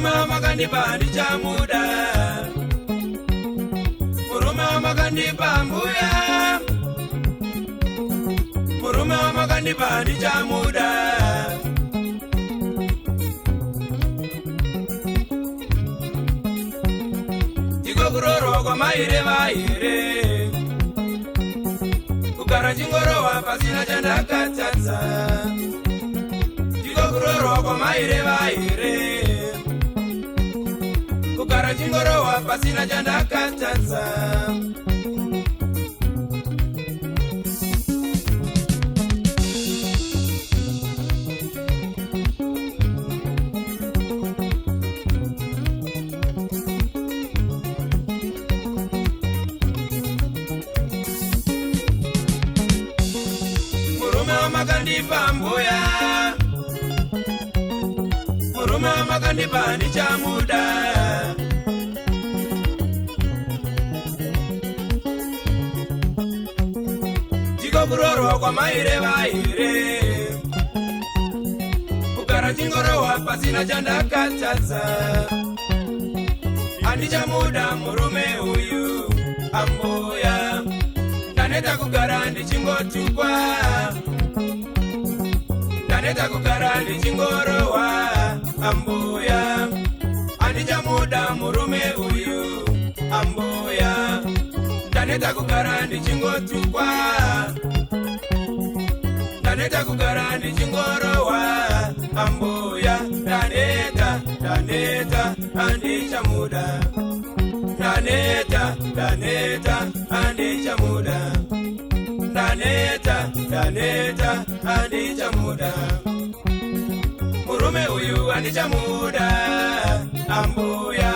Murume wamakandipa ndichamuda, murume wamakandipa mbuya, murume wamakandipa ndichamuda. Tiko kurorwa kwa maire vaire, kugara chingorowa pasina chandakatadza. Tiko kurorwa kwa maire vaire, kugara chingorowa pasina chandakatadza. Murume wamakandipa mbuya, murume wamakandipa ndichamuda. Tiko kurorwa kwa maire vaire, kugara chingorowa pasina chandakatadza. Andichamuda murume uyu ambuya, ndaneta kugara ndichingotukwa, ndaneta kugara ndichingorowa ambuya. Andichamuda murume uyu ambuya, ndaneta kugara ndichingotukwa, ndaneta kugara ndichingorowa ambuya. Ndaneta, ndaneta, andichamuda, ndaneta, ndaneta, andichamuda, ndaneta, ndaneta, andichamuda. Murume uyu andichamuda ambuya.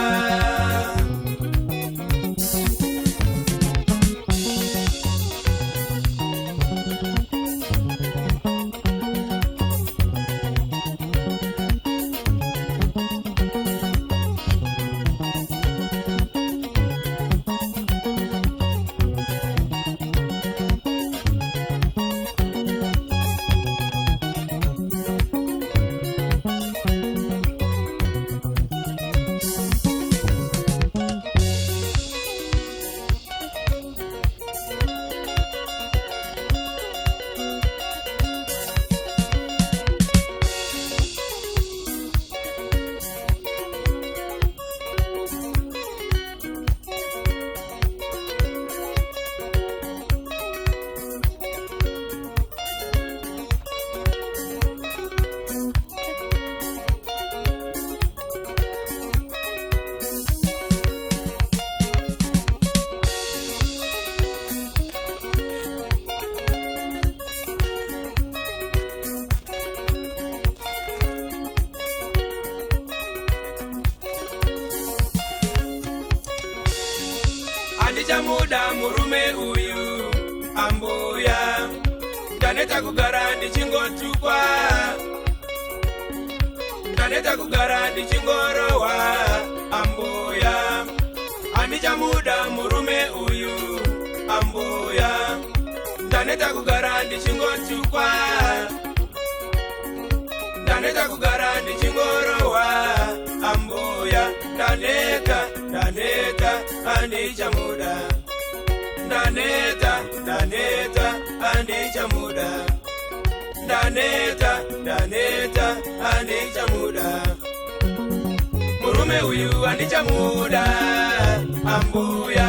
Andichamuda murume uyu ambuya, ndaneta kugara ndichingotukwa, ndaneta kugara ndichingorowa ambuya. Andichamuda murume uyu ambuya, ndaneta kugara ndichingotukwa, ndaneta kugara ndichingorowa ambuya. Ndaneta, ndaneta, andichamuda, ndaneta, ndaneta, andichamuda, ndaneta, ndaneta, andichamuda. Murume uyu andichamuda ambuya.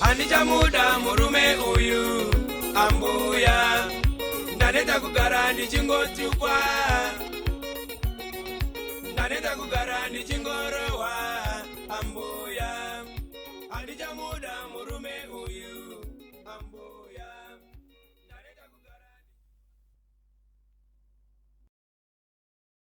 andichamuda murume uyu ambuya, ndaneta kugara ndichingotukwa, ndaneta kugara ndichingorowa ambuya, andichamuda murume uyu.